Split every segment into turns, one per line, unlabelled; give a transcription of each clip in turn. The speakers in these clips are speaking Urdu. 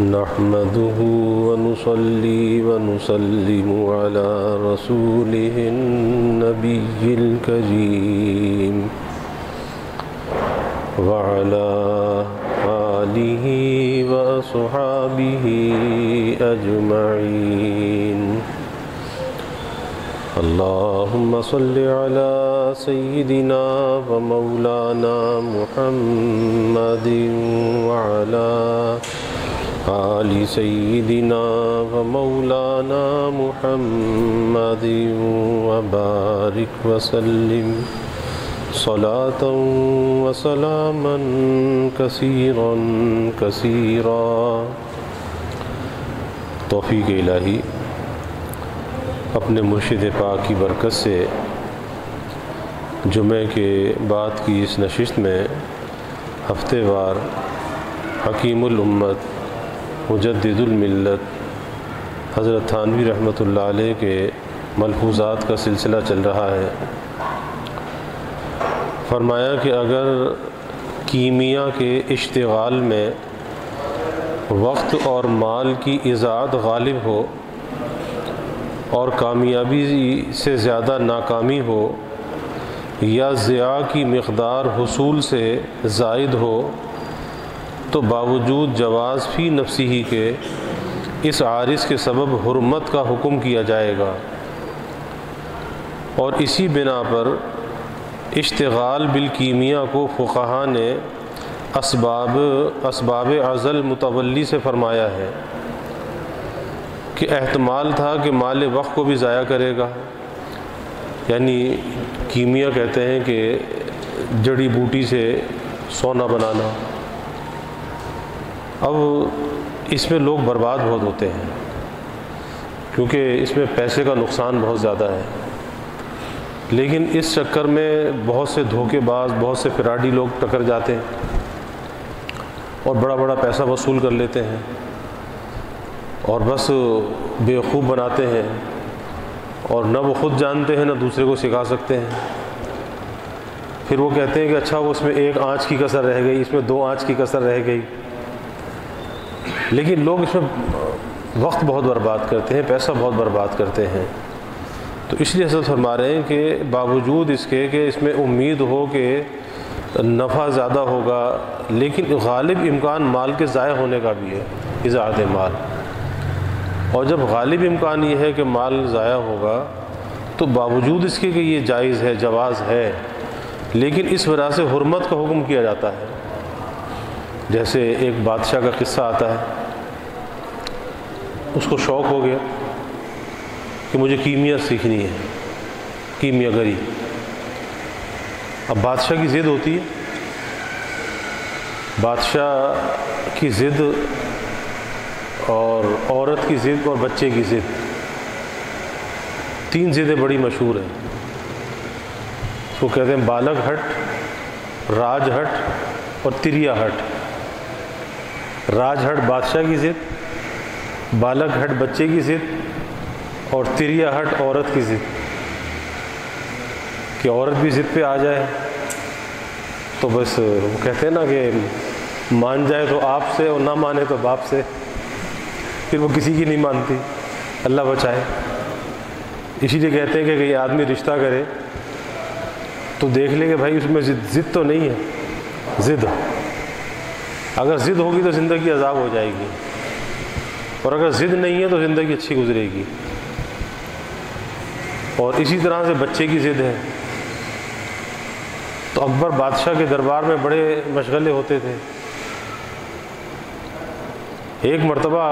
نحمده ونصلي ونسلم على رسوله النبي الكريم وعلى آله وأصحابه أجمعين. اللهم صل على سيدنا ومولانا محمد وعلى آل سيدنا ومولانا محمد وبارك وسلم صلاة وسلاما كثيرا كثيرا. توفیق الہی اپنے مرشد پاک کی برکت سے جمعہ کے بعد کی اس نشست میں ہفتے وار حکیم الامت مجدد الملت حضرت تھانوی رحمۃ اللہ علیہ کے ملفوظات کا سلسلہ چل رہا ہے. فرمایا کہ اگر کیمیا کے اشتغال میں وقت اور مال کی اضاعت غالب ہو اور کامیابی سے زیادہ ناکامی ہو یا ضیاع کی مقدار حصول سے زائد ہو تو باوجود جواز فی نفسی ہی کے اس عارض کے سبب حرمت کا حکم کیا جائے گا. اور اسی بنا پر اشتغال بالکیمیا کو فقہا نے اسباب عزل متولی سے فرمایا ہے کہ احتمال تھا کہ مال وقت کو بھی ضائع کرے گا. یعنی کیمیا کہتے ہیں کہ جڑی بوٹی سے سونا بنانا. اب اس میں لوگ برباد بہت ہوتے ہیں کیونکہ اس میں پیسے کا نقصان بہت زیادہ ہے، لیکن اس چکر میں بہت سے دھوکے باز، بہت سے فراڈی لوگ ٹکر جاتے ہیں اور بڑا بڑا پیسہ وصول کر لیتے ہیں اور بس بیوقوف بناتے ہیں اور نہ وہ خود جانتے ہیں نہ دوسرے کو سکھا سکتے ہیں. پھر وہ کہتے ہیں کہ اچھا وہ اس میں ایک آنچ کی کسر رہ گئی، اس میں دو آنچ کی کسر رہ گئی، لیکن لوگ اس میں وقت بہت برباد کرتے ہیں، پیسہ بہت برباد کرتے ہیں. تو اس لیے حضرت فرما رہے ہیں کہ باوجود اس کے کہ اس میں امید ہو کہ نفع زیادہ ہوگا، لیکن غالب امکان مال کے ضائع ہونے کا بھی ہے، اضاعت مال. اور جب غالب امکان یہ ہے کہ مال ضائع ہوگا تو باوجود اس کے کہ یہ جائز ہے، جواز ہے، لیکن اس وجہ سے حرمت کا حکم کیا جاتا ہے. جیسے ایک بادشاہ کا قصہ آتا ہے، اس کو شوق ہو گیا کہ مجھے کیمیا سیکھنی ہے، کیمیا گری. اب بادشاہ کی ضد ہوتی ہے، بادشاہ کی ضد اور عورت کی ضد اور بچے کی ضد، تین ضدیں بڑی مشہور ہیں. اس کو کہتے ہیں بالغ ہٹ، راج ہٹ اور تریا ہٹ. راج ہٹ بادشاہ کی ضد، بالغ ہٹ بچے کی ضد اور تریا ہٹ عورت کی ضد، کہ عورت بھی ضد پہ آ جائے تو بس وہ کہتے ہیں نا کہ مان جائے تو آپ سے اور نہ مانے تو باپ سے. پھر وہ کسی کی نہیں مانتی، اللہ بچائے. اسی لیے کہتے ہیں کہ یہ آدمی رشتہ کرے تو دیکھ لے کہ بھائی اس میں ضد تو نہیں ہے. ضد اگر ضد ہوگی تو زندگی عذاب ہو جائے گی، اور اگر ضد نہیں ہے تو زندگی اچھی گزرے گی. اور اسی طرح سے بچے کی ضد ہے. تو اکبر بادشاہ کے دربار میں بڑے مشغلے ہوتے تھے. ایک مرتبہ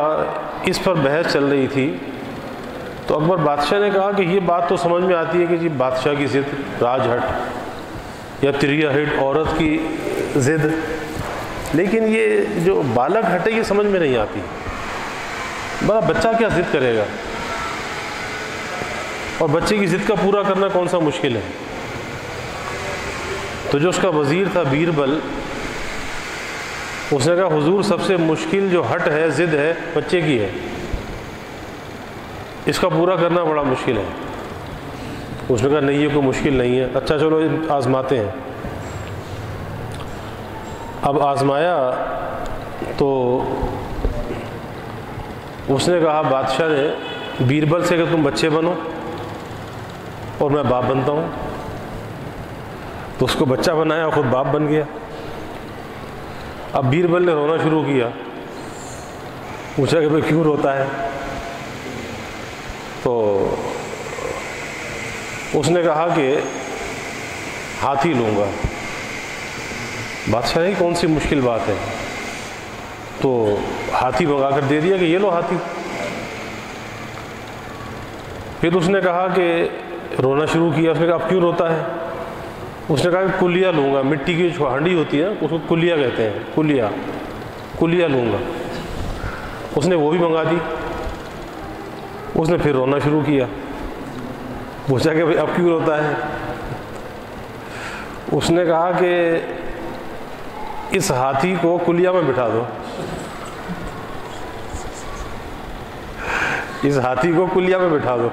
اس پر بحث چل رہی تھی تو اکبر بادشاہ نے کہا کہ یہ بات تو سمجھ میں آتی ہے کہ جی بادشاہ کی ضد راج ہٹ یا تریا ہٹ عورت کی ضد، لیکن یہ جو بالغ ہٹ ہے یہ سمجھ میں نہیں آتی. بڑا بچہ کیا ضد کرے گا، اور بچے کی ضد کا پورا کرنا کون سا مشکل ہے. تو جو اس کا وزیر تھا بیربل، اس نے کہا حضور سب سے مشکل جو ہٹ ہے، ضد ہے، بچے کی ہے، اس کا پورا کرنا بڑا مشکل ہے. اس نے کہا نہیں یہ کوئی مشکل نہیں ہے. اچھا چلو آزماتے ہیں. اب آزمایا تو اس نے کہا بادشاہ نے بیربل سے کہ تم بچے بنو اور میں باپ بنتا ہوں. تو اس کو بچہ بنایا، خود باپ بن گیا. اب بیربل نے رونا شروع کیا. پوچھا کہ بھائی کیوں روتا ہے؟ تو اس نے کہا کہ ہاتھی لوں گا. بادشاہ نے کون سی مشکل بات ہے؟ تو ہاتھی منگا کر دے دیا کہ یہ لو ہاتھی. پھر اس نے کہا کہ رونا شروع کیا. اس نے کہا اب کیوں روتا ہے؟ اس نے کہا کہ کلیا لوں گا. مٹی کی جو ہانڈی ہوتی ہے اس کو کلیا کہتے ہیں، کلیا لوں گا. اس نے وہ بھی منگا دی. اس نے پھر رونا شروع کیا. پوچھا کہ بھائی اب کیوں روتا ہے؟ اس نے کہا کہ اس ہاتھی کو کلیا میں بٹھا دو. اس ہاتھی کو کلیا میں بٹھا دو.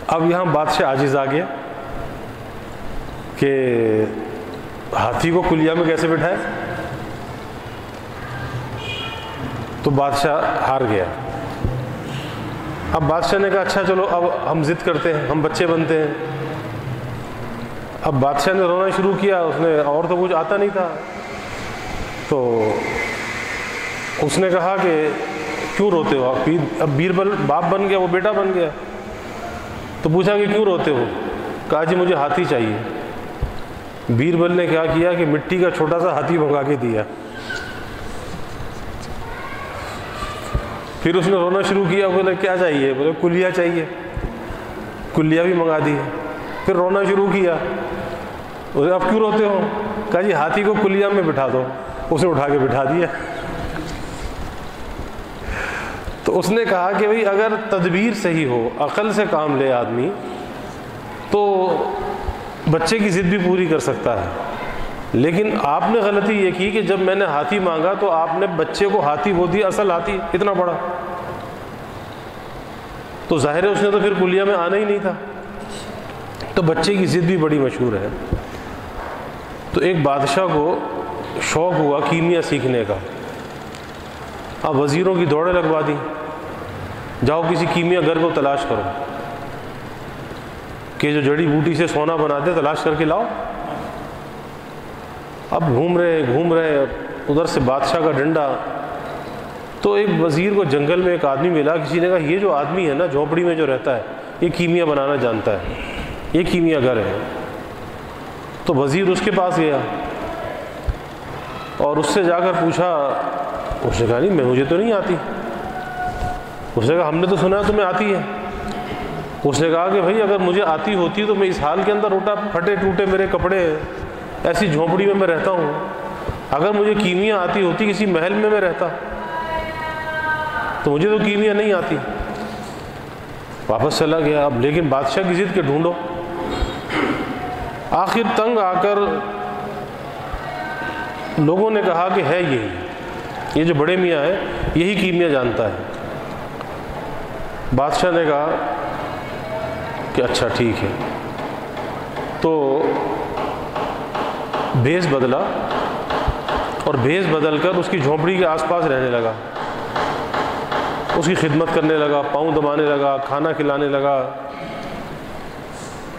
اب یہاں بادشاہ عاجز آ گیا کہ ہاتھی کو کلیا میں کیسے بٹھائے. تو بادشاہ ہار گیا. اب بادشاہ نے کہا اچھا چلو اب ہم ضد کرتے ہیں، ہم بچے بنتے ہیں. اب بادشاہ نے رونا شروع کیا. اس نے اور تو کچھ آتا نہیں تھا. تو اس نے کہا کہ کیوں روتے ہو آپ؟ اب بیربل باپ بن گیا، وہ بیٹا بن گیا. تو پوچھا کہ کیوں روتے ہو؟ کہا جی مجھے ہاتھی چاہیے. بیربل نے کیا کیا کہ مٹی کا چھوٹا سا ہاتھی منگا کے دیا. پھر اس نے رونا شروع کیا. بولے کیا چاہیے؟ بولے کلیا چاہیے. کلیا بھی منگا دی. پھر رونا شروع کیا. بولے اب کیوں روتے ہو؟ کہا جی ہاتھی کو کلیا میں بٹھا دو. اس نے اٹھا کے بٹھا دیا. تو اس نے کہا کہ بھئی اگر تدبیر صحیح ہو، عقل سے کام لے آدمی، تو بچے کی ضد بھی پوری کر سکتا ہے. لیکن آپ نے غلطی یہ کی کہ جب میں نے ہاتھی مانگا تو آپ نے بچے کو ہاتھی بول دیا، اصل ہاتھی اتنا بڑا. تو ظاہر ہے اس نے تو پھر کلیا میں آنا ہی نہیں تھا. تو بچے کی ضد بھی بڑی مشہور ہے. تو ایک بادشاہ کو شوق ہوا کیمیا سیکھنے کا. اب وزیروں کی دوڑیں لگوا دی، جاؤ کسی کیمیا گر کو تلاش کرو کہ جو جڑی بوٹی سے سونا بناتے، تلاش کر کے لاؤ. اب گھوم رہے ادھر سے بادشاہ کا ڈنڈا. تو ایک وزیر کو جنگل میں ایک آدمی ملا. کسی نے کہا یہ جو آدمی ہے نا جھونپڑی میں جو رہتا ہے، یہ کیمیا بنانا جانتا ہے، یہ کیمیا گر ہے. تو وزیر اس کے پاس گیا اور اس سے جا کر پوچھا. اس نے کہا نہیں مجھے تو نہیں آتی. اس نے کہا ہم نے تو سنا ہے تمہیں آتی ہے. اس نے کہا کہ بھائی اگر مجھے آتی ہوتی تو میں اس حال کے اندر اٹھا پھٹے ٹوٹے میرے کپڑے ہیں، ایسی جھونپڑی میں رہتا ہوں. اگر مجھے کیمیا آتی ہوتی کسی محل میں رہتا، تو مجھے تو کیمیا نہیں آتی. واپس چلا گیا. اب لیکن بادشاہ کی ضد کے ڈھونڈو. آخر تنگ آ کر لوگوں نے کہا کہ ہے یہی، یہ جو بڑے میاں ہے یہی کیمیا جانتا ہے. بادشاہ نے کہا کہ اچھا ٹھیک ہے. تو بھیس بدلا اور بھیس بدل کر اس کی جھونپڑی کے آس پاس رہنے لگا. اس کی خدمت کرنے لگا، پاؤں دبانے لگا، کھانا کھلانے لگا.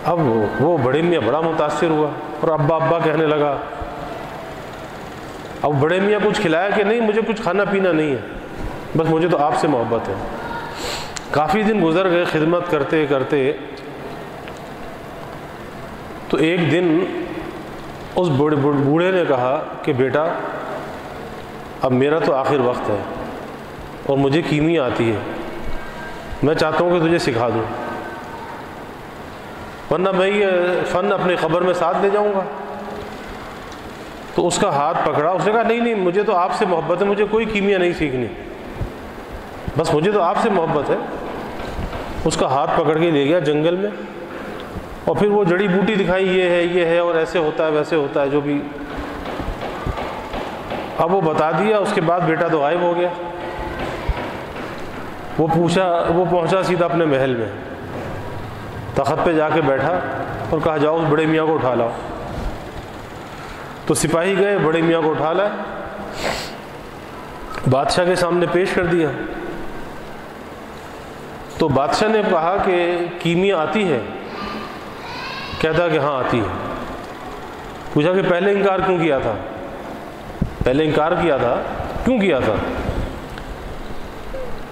اب وہ بڑے میاں بڑا متاثر ہوا اور ابا ابا کہنے لگا. اب بڑے میاں کچھ کھلایا کہ نہیں مجھے کچھ کھانا پینا نہیں ہے، بس مجھے تو آپ سے محبت ہے. کافی دن گزر گئے خدمت کرتے کرتے. تو ایک دن اس بوڑھے نے کہا کہ بیٹا اب میرا تو آخر وقت ہے اور مجھے کیمیا آتی ہے، میں چاہتا ہوں کہ تجھے سکھا دوں، ورنہ میں یہ فن اپنے قبر میں ساتھ لے جاؤں گا. تو اس کا ہاتھ پکڑا. اس نے کہا نہیں مجھے تو آپ سے محبت ہے، مجھے کوئی کیمیا نہیں سیکھنی، بس مجھے تو آپ سے محبت ہے. اس کا ہاتھ پکڑ کے لے گیا جنگل میں اور پھر وہ جڑی بوٹی دکھائی، یہ ہے اور ایسے ہوتا ہے ویسے ہوتا ہے جو بھی. اب وہ بتا دیا. اس کے بعد بیٹا تو غائب ہو گیا. وہ پہنچا سیدھا اپنے محل میں، تخت پہ جا کے بیٹھا اور کہا جاؤ اس بڑے میاں کو اٹھا لاؤ. تو سپاہی گئے، بڑے میاں کو اٹھا لائے، بادشاہ کے سامنے پیش کر دیا. تو بادشاہ نے کہا کہ کیمیا آتی ہے؟ کہتا کہ ہاں آتی ہے۔ پوچھا کہ پہلے انکار کیوں کیا تھا؟ پہلے انکار کیا تھا، کیوں کیا تھا؟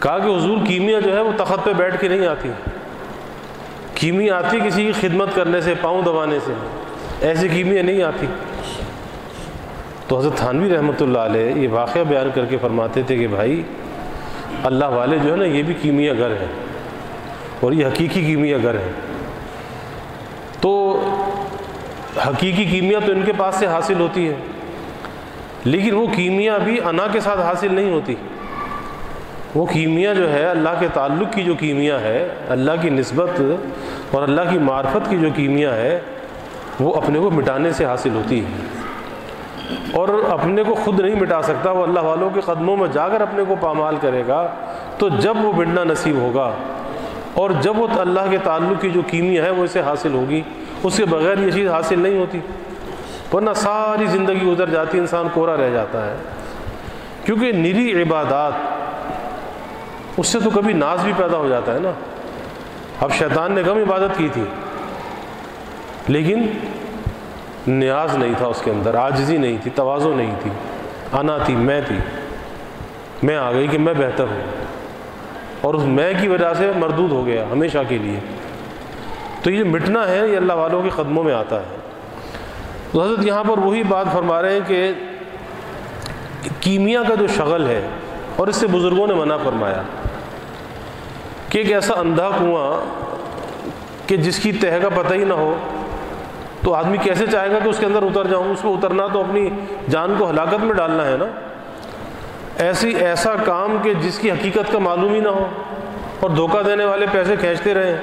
کہا کہ حضور کیمیا جو ہے وہ تخت پہ بیٹھ کے نہیں آتی، کیمیا آتی کسی کی خدمت کرنے سے، پاؤں دبانے سے، ایسی کیمیا نہیں آتی۔ تو حضرت تھانوی رحمۃ اللہ علیہ یہ واقعہ بیان کر کے فرماتے تھے کہ بھائی اللہ والے جو ہے نا یہ بھی کیمیا گر ہیں، اور یہ حقیقی کیمیا گر ہیں۔ تو حقیقی کیمیا تو ان کے پاس سے حاصل ہوتی ہے، لیکن وہ کیمیا بھی انا کے ساتھ حاصل نہیں ہوتی۔ وہ کیمیا جو ہے اللہ کے تعلق کی جو کیمیا ہے، اللہ کی نسبت اور اللہ کی معرفت کی جو کیمیا ہے، وہ اپنے کو مٹانے سے حاصل ہوتی ہے، اور اپنے کو خود نہیں مٹا سکتا۔ وہ اللہ والوں کے قدموں میں جا کر اپنے کو پامال کرے گا، تو جب وہ مٹنا نصیب ہوگا اور جب وہ اللہ کے تعلق کی جو کیمیا ہے وہ اسے حاصل ہوگی، اس کے بغیر یہ چیز حاصل نہیں ہوتی، ورنہ ساری زندگی گزر جاتی، انسان کوڑا رہ جاتا ہے۔ کیونکہ نری عبادات اس سے تو کبھی ناز بھی پیدا ہو جاتا ہے نا۔ اب شیطان نے کم عبادت کی تھی لیکن نیاز نہیں تھا اس کے اندر، عاجزی نہیں تھی، تواضع نہیں تھی، انا تھی، میں آ گئی کہ میں بہتر ہوں، اور اس میں کی وجہ سے مردود ہو گیا ہمیشہ کے لیے۔ تو یہ مٹنا ہے، یہ اللہ والوں کے قدموں میں آتا ہے۔ تو حضرت یہاں پر وہی بات فرما رہے ہیں کہ کیمیا کا جو شغل ہے، اور اس سے بزرگوں نے منع فرمایا کہ ایک ایسا اندھا کنواں کہ جس کی تہہ کا پتہ ہی نہ ہو، تو آدمی کیسے چاہے گا کہ اس کے اندر اتر جاؤں؟ اس میں اترنا تو اپنی جان کو ہلاکت میں ڈالنا ہے نا۔ ایسا کام کہ جس کی حقیقت کا معلوم ہی نہ ہو، اور دھوکہ دینے والے پیسے کھینچتے رہیں،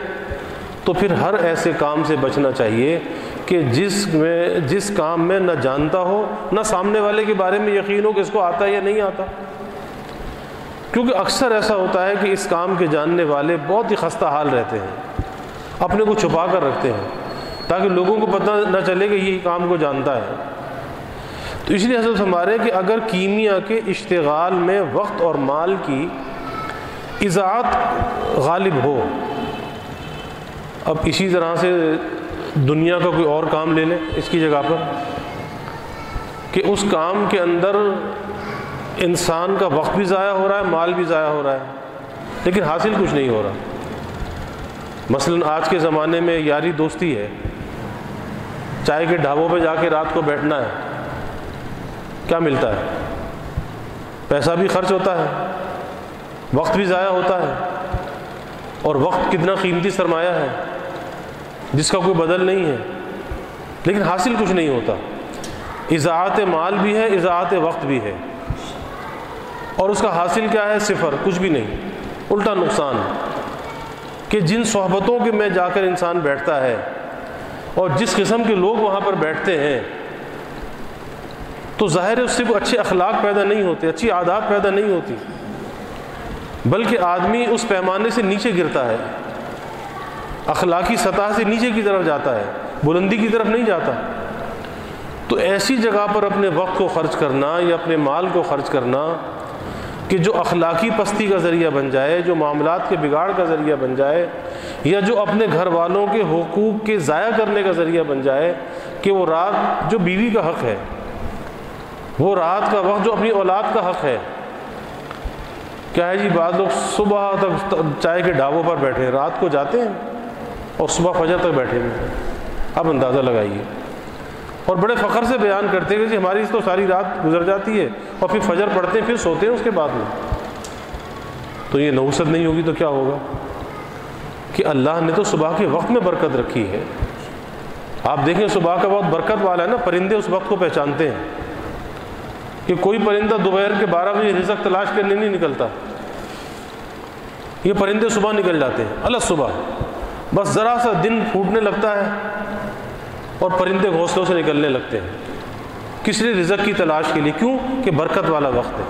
تو پھر ہر ایسے کام سے بچنا چاہیے کہ جس کام میں نہ جانتا ہو، نہ سامنے والے کے بارے میں یقین ہو کہ اس کو آتا ہے یا نہیں آتا۔ کیونکہ اکثر ایسا ہوتا ہے کہ اس کام کے جاننے والے بہت ہی خستہ حال رہتے ہیں، اپنے کو چھپا کر رکھتے ہیں تاکہ لوگوں کو پتہ نہ چلے کہ یہ کام کو جانتا ہے۔ تو اس لیے حضرت ہمارے کہ اگر کیمیا کے اشتغال میں وقت اور مال کی اضاعت غالب ہو، اب اسی طرح سے دنیا کا کوئی اور کام لے لیں اس کی جگہ پر، کہ اس کام کے اندر انسان کا وقت بھی ضائع ہو رہا ہے، مال بھی ضائع ہو رہا ہے، لیکن حاصل کچھ نہیں ہو رہا۔ مثلا آج کے زمانے میں یاری دوستی ہے، چائے کے ڈھابوں پہ جا کے رات کو بیٹھنا ہے، کیا ملتا ہے؟ پیسہ بھی خرچ ہوتا ہے، وقت بھی ضائع ہوتا ہے، اور وقت کتنا قیمتی سرمایہ ہے جس کا کوئی بدل نہیں ہے، لیکن حاصل کچھ نہیں ہوتا۔ اضاعت مال بھی ہے، اضاعت وقت بھی ہے، اور اس کا حاصل کیا ہے؟ صفر، کچھ بھی نہیں، الٹا نقصان۔ کہ جن صحبتوں کے میں جا کر انسان بیٹھتا ہے اور جس قسم کے لوگ وہاں پر بیٹھتے ہیں، تو ظاہر ہے اس سے کوئی اچھے اخلاق پیدا نہیں ہوتے، اچھی عادات پیدا نہیں ہوتی، بلکہ آدمی اس پیمانے سے نیچے گرتا ہے، اخلاقی سطح سے نیچے کی طرف جاتا ہے، بلندی کی طرف نہیں جاتا۔ تو ایسی جگہ پر اپنے وقت کو خرچ کرنا یا اپنے مال کو خرچ کرنا کہ جو اخلاقی پستی کا ذریعہ بن جائے، جو معاملات کے بگاڑ کا ذریعہ بن جائے، یا جو اپنے گھر والوں کے حقوق کے ضائع کرنے کا ذریعہ بن جائے، کہ وہ رات جو بیوی کا حق ہے، وہ رات کا وقت جو اپنی اولاد کا حق ہے، کیا ہے جی بعض لوگ صبح تک چائے کے ڈھابوں پر بیٹھے، رات کو جاتے ہیں اور صبح فجر تک بیٹھے ہوئے، اب اندازہ لگائیے، اور بڑے فخر سے بیان کرتے ہیں کہ جی ہماری تو ساری رات گزر جاتی ہے، اور پھر فجر پڑھتے ہیں، پھر سوتے ہیں اس کے بعد میں۔ تو یہ نحوست نہیں ہوگی تو کیا ہوگا؟ کہ اللہ نے تو صبح کے وقت میں برکت رکھی ہے۔ آپ دیکھیں صبح کا وقت برکت والا ہے نا، پرندے اس وقت کو پہچانتے ہیں کہ کوئی پرندہ دوپہر کے 12 بجے رزق تلاش کرنے نہیں نکلتا، یہ پرندے صبح نکل جاتے ہیں، الگ صبح، بس ذرا سا دن پھوٹنے لگتا ہے اور پرندے گھونسلوں سے نکلنے لگتے ہیں، کس لیے؟ رزق کی تلاش کے لیے۔ کیوں؟ کہ برکت والا وقت ہے،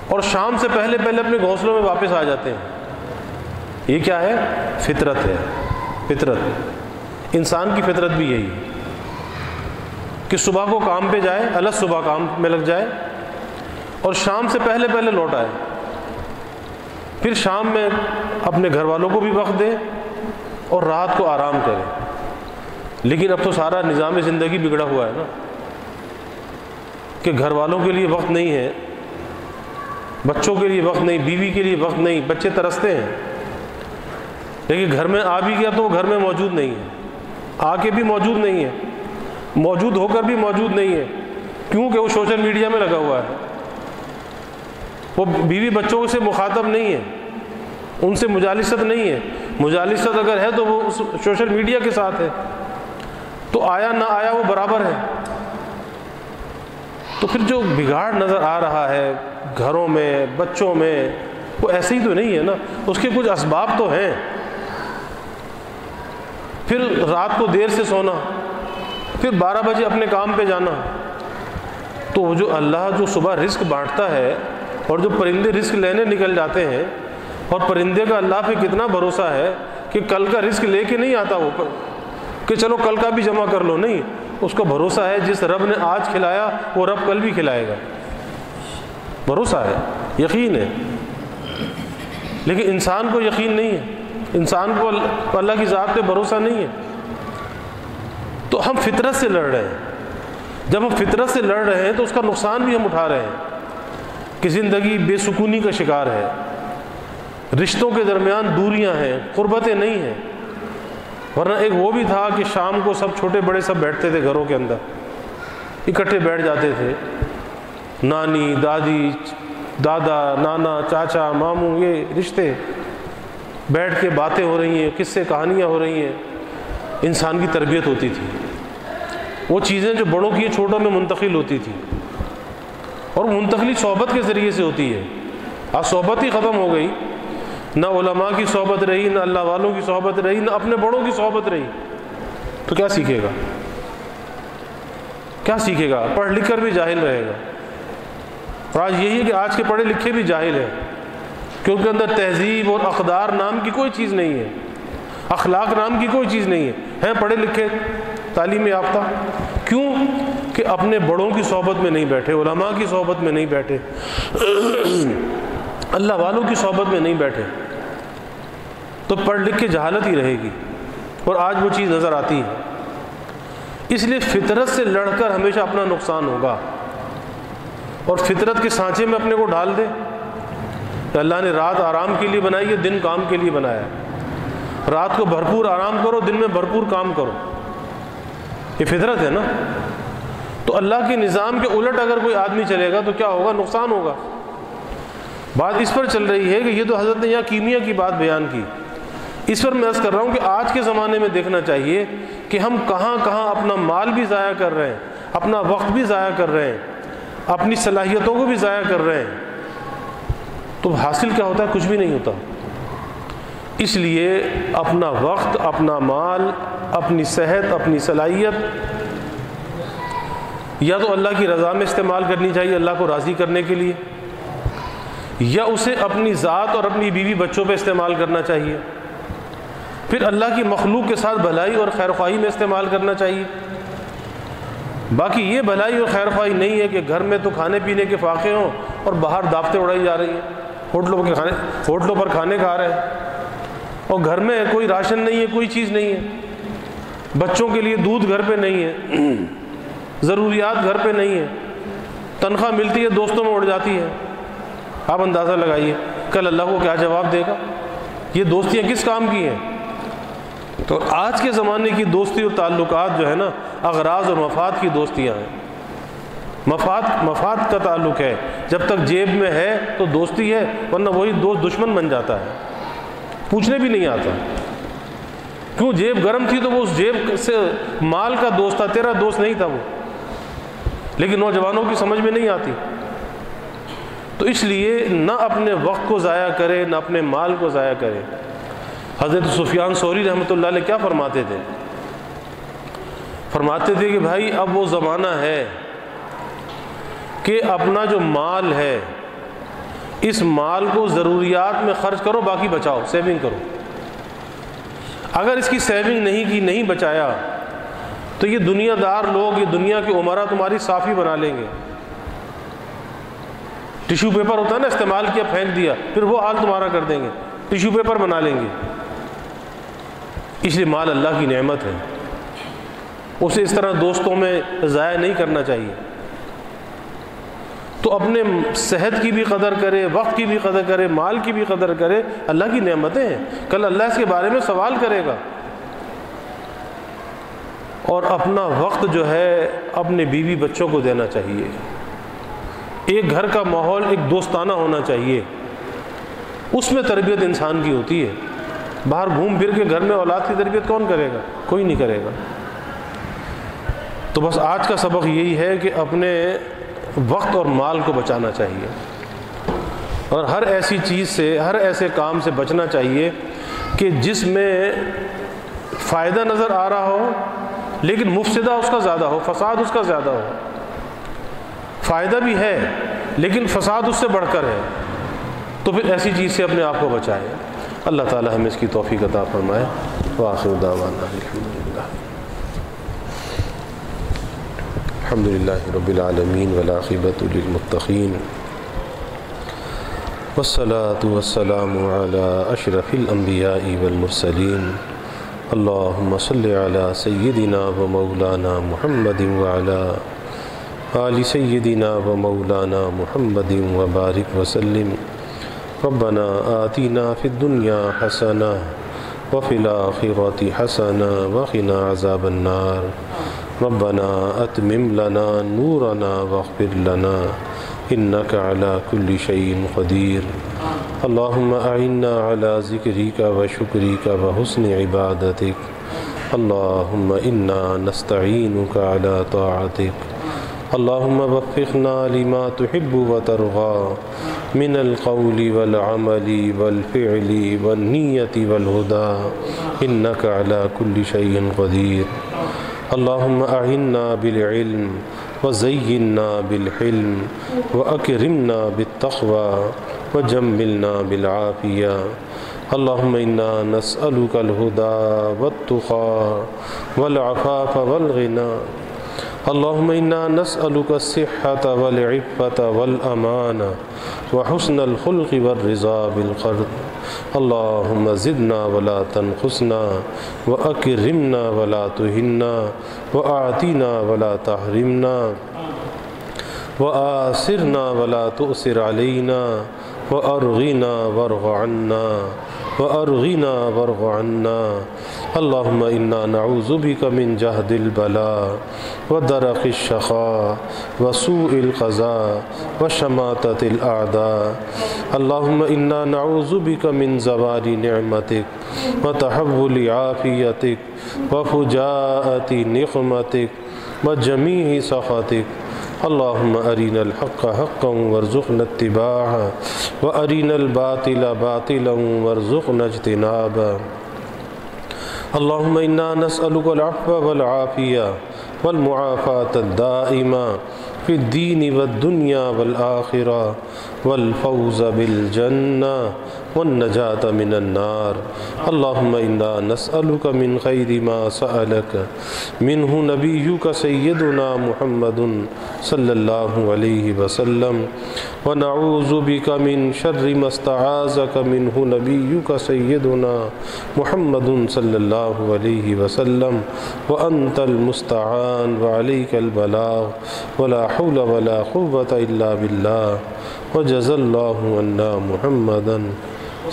اور شام سے پہلے پہلے اپنے گھونسلوں میں واپس آ جاتے ہیں۔ یہ کیا ہے؟ فطرت ہے، فطرت، انسان کی فطرت بھی یہی ہے کہ صبح کو کام پہ جائے، الگ صبح کام میں لگ جائے، اور شام سے پہلے پہلے لوٹ آئے، پھر شام میں اپنے گھر والوں کو بھی وقت دے اور رات کو آرام کرے. لیکن اب تو سارا نظام زندگی بگڑا ہوا ہے نا کہ گھر والوں کے لیے وقت نہیں ہے، بچوں کے لیے وقت نہیں، بیوی کے لیے وقت نہیں. بچے ترستے ہیں لیکن گھر میں آ بھی گیا تو وہ گھر میں موجود نہیں ہے، آ کے بھی موجود نہیں ہے، موجود ہو کر بھی موجود نہیں ہے. کیونکہ وہ سوشل میڈیا میں لگا ہوا ہے. وہ بیوی بچوں سے مخاطب نہیں ہے، ان سے مجالست نہیں ہے. مجالست اگر ہے تو وہ اس سوشل میڈیا کے ساتھ ہے. تو آیا نہ آیا وہ برابر ہے. تو پھر جو بگاڑ نظر آ رہا ہے گھروں میں، بچوں میں، وہ ایسے ہی تو نہیں ہے نا، اس کے کچھ اسباب تو ہیں. پھر رات کو دیر سے سونا، پھر 12 بجے اپنے کام پہ جانا. تو وہ جو اللہ جو صبح رزق بانٹتا ہے اور جو پرندے رزق لینے نکل جاتے ہیں، اور پرندے کا اللہ پہ کتنا بھروسہ ہے کہ کل کا رزق لے کے نہیں آتا وہ کہ چلو کل کا بھی جمع کر لو. نہیں، اس کو بھروسہ ہے جس رب نے آج کھلایا وہ رب کل بھی کھلائے گا. بھروسہ ہے، یقین ہے. لیکن انسان کو یقین نہیں ہے، انسان کو اللہ کی ذات پہ بھروسہ نہیں ہے. تو ہم فطرت سے لڑ رہے ہیں. جب ہم فطرت سے لڑ رہے ہیں تو اس کا نقصان بھی ہم اٹھا رہے ہیں کہ زندگی بے سکونی کا شکار ہے، رشتوں کے درمیان دوریاں ہیں، قربتیں نہیں ہیں. ورنہ ایک وہ بھی تھا کہ شام کو سب چھوٹے بڑے سب بیٹھتے تھے گھروں کے اندر، اکٹھے بیٹھ جاتے تھے. نانی، دادی، دادا، نانا، چاچا، ماموں، یہ رشتے بیٹھ کے باتیں ہو رہی ہیں، قصے کہانیاں ہو رہی ہیں. انسان کی تربیت ہوتی تھی. وہ چیزیں جو بڑوں کی چھوٹوں میں منتقل ہوتی تھی، اور منتقلی صحبت کے ذریعے سے ہوتی ہے. آج صحبت ہی ختم ہو گئی. نہ علماء کی صحبت رہی، نہ اللہ والوں کی صحبت رہی، نہ اپنے بڑوں کی صحبت رہی. تو کیا سیکھے گا؟ کیا سیکھے گا؟ پڑھ لکھ کر بھی جاہل رہے گا. اور آج یہی ہے کہ آج کے پڑھے لکھے بھی جاہل ہیں، کیونکہ اندر تہذیب اور اقدار نام کی کوئی چیز نہیں ہے، اخلاق نام کی کوئی چیز نہیں ہے. ہیں پڑھے لکھے، تعلیم یافتہ، کیوں کہ اپنے بڑوں کی صحبت میں نہیں بیٹھے، علماء کی صحبت میں نہیں بیٹھے، اللہ والوں کی صحبت میں نہیں بیٹھے. تو پڑھ لکھ کے جہالت ہی رہے گی. اور آج وہ چیز نظر آتی ہے. اس لیے فطرت سے لڑ کر ہمیشہ اپنا نقصان ہوگا. اور فطرت کے سانچے میں اپنے کو ڈال دے کہ اللہ نے رات آرام کے لیے بنائی ہے، دن کام کے لیے بنایا ہے. رات کو بھرپور آرام کرو، دن میں بھرپور کام کرو. یہ فطرت ہے نا. تو اللہ کے نظام کے الٹ اگر کوئی آدمی چلے گا تو کیا ہوگا؟ نقصان ہوگا. بات اس پر چل رہی ہے کہ یہ تو حضرت نے یہاں کیمیا کی بات بیان کی. اس پر میں عرض کر رہا ہوں کہ آج کے زمانے میں دیکھنا چاہیے کہ ہم کہاں کہاں اپنا مال بھی ضائع کر رہے ہیں، اپنا وقت بھی ضائع کر رہے ہیں، اپنی صلاحیتوں کو بھی ضائع کر رہے ہیں. تو حاصل کیا ہوتا ہے؟ کچھ بھی نہیں ہوتا. اس لیے اپنا وقت، اپنا مال، اپنی صحت، اپنی صلاحیت یا تو اللہ کی رضا میں استعمال کرنی چاہیے، اللہ کو راضی کرنے کے لیے، یا اسے اپنی ذات اور اپنی بیوی بچوں پہ استعمال کرنا چاہیے. پھر اللہ کی مخلوق کے ساتھ بھلائی اور خیر خواہی میں استعمال کرنا چاہیے. باقی یہ بھلائی اور خیر خواہی نہیں ہے کہ گھر میں تو کھانے پینے کے فاقے ہوں اور باہر دعوتیں اڑائی جا رہی ہیں، ہوٹلوں پر کھانے کھا رہے ہیں، اور گھر میں کوئی راشن نہیں ہے، کوئی چیز نہیں ہے، بچوں کے لیے دودھ گھر پہ نہیں ہے، ضروریات گھر پہ نہیں ہے، تنخواہ ملتی ہے دوستوں میں اڑ جاتی ہے. آپ اندازہ لگائیے کل اللہ کو کیا جواب دے گا؟ یہ دوستیاں کس کام کی ہیں؟ تو آج کے زمانے کی دوستی اور تعلقات جو ہے نا، اغراض اور مفاد کی دوستیاں ہیں. مفاد کا تعلق ہے. جب تک جیب میں ہے تو دوستی ہے، ورنہ وہی دوست دشمن بن جاتا ہے، پوچھنے بھی نہیں آتا. کیوں؟ جیب گرم تھی تو وہ اس جیب سے مال کا دوست تھا، تیرا دوست نہیں تھا وہ. لیکن نوجوانوں کی سمجھ میں نہیں آتی. تو اس لیے نہ اپنے وقت کو ضائع کرے، نہ اپنے مال کو ضائع کرے. حضرت سفیان ثوری رحمۃ اللہ علیہ کیا فرماتے تھے؟ فرماتے تھے کہ بھائی اب وہ زمانہ ہے کہ اپنا جو مال ہے اس مال کو ضروریات میں خرچ کرو، باقی بچاؤ، سیونگ کرو. اگر اس کی سیونگ نہیں کی، نہیں بچایا، تو یہ دنیا دار لوگ، یہ دنیا کے عمرا تمہاری صافی بنا لیں گے. ٹیشو پیپر ہوتا ہے نا، استعمال کیا پھینک دیا، پھر وہ حال تمہارا کر دیں گے، ٹیشو پیپر بنا لیں گے۔ اس لیے مال اللہ کی نعمت ہے، اسے اس طرح دوستوں میں ضائع نہیں کرنا چاہیے۔ تو اپنے صحت کی بھی قدر کرے، وقت کی بھی قدر کرے، مال کی بھی قدر کرے، اللہ کی نعمتیں ہیں، کل اللہ اس کے بارے میں سوال کرے گا۔ اور اپنا وقت جو ہے اپنے بیوی بچوں کو دینا چاہیے۔ ایک گھر کا ماحول ایک دوستانہ ہونا چاہیے، اس میں تربیت انسان کی ہوتی ہے۔ باہر گھوم پھر کے گھر میں اولاد کی تربیت کون کرے گا؟ کوئی نہیں کرے گا۔ تو بس آج کا سبق یہی ہے کہ اپنے وقت اور مال کو بچانا چاہیے، اور ہر ایسی چیز سے، ہر ایسے کام سے بچنا چاہیے کہ جس میں فائدہ نظر آ رہا ہو لیکن مفسدہ اس کا زیادہ ہو، فساد اس کا زیادہ ہو۔ فائدہ بھی ہے لیکن فساد اس سے بڑھ کر ہے، تو پھر ایسی چیز سے اپنے آپ کو بچائے۔ اللہ تعالی ہمیں اس کی توفیق عطا فرمائے۔ وآخر دعوانا الحمد للہ رب العالمین والعاقبۃ للمتقین والصلاة والسلام علی اشرف الانبیاء والمرسلین اللہم صل علی سیدنا و مولانا محمد وعلی آل سیدنا و مولانا محمد وبارک وسلم ربنا آتنا فی الدنیا حسنہ وفی الآخرۃ حسنہ وقنا عذاب النار ربنا اتمم لنا نورنا واغفر لنا انک علی کل شیء قدیر اللہم اعنا علی ذکرک و شکرک و حسن عبادتک اللہم انا نستعینک علی طاعتک اللہم وفقنا لما تحب و ترضى من القول والعمل والفعل والنیت والہدى انک علی کل شیء قدیر اللہم اعنا بالعلم وزینا بالحلم واکرمنا بالتقوى وجملنا بالعافیہ اللہم انا نسألک الہدى والتقى والعفاف والغنى اللہم انا نسألک الصحة والعفة والأمان وحسن الخلق والرضا بالقرض اللہم زدنا ولا تنقصنا واکرمنا ولا تہنا واعطنا ولا تحرمنا وآثرنا ولا تؤثر علینا وارغنا وارغ عنا وارغنا وارغ عنا اللہم انا نعوذ بک من جہد البلاء ودرق الشقاء وسوء القضاء وشماتة الأعداء اللہم انا نعوذ بک من زوال نعمتک وتحول عافیتک وفجاءة نقمتک وجمیع سخطک اللہم ارنا الحق حقا وارزقنا اتباعہ وارنا الباطل باطلا وارزقنا اجتنابہ اللہم انا نسألک العفو والعافیہ والمعافاة الدائمہ فی الدین والدنیا والآخرہ والفوز بالجنہ والنجاة من النار اللہم انا نسألک من خیر ما سألک منہ نبیک سیدنا محمد صلی اللہ علیہ وسلم ونعوذ بک من شر ما استعاذک منہ نبیک سیدنا محمد صلی اللہ علیہ وسلم وانت المستعان وعلیک البلاغ ولا حول ولا قوة الا باللہ وجزا اللہ عنا محمدا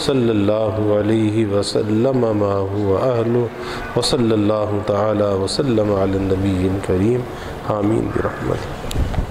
صلی اللہ علیہ وسلم ما هو اہلہ وصلی اللہ تعالی وسلم علی النبی الکریم آمین برحمتہ۔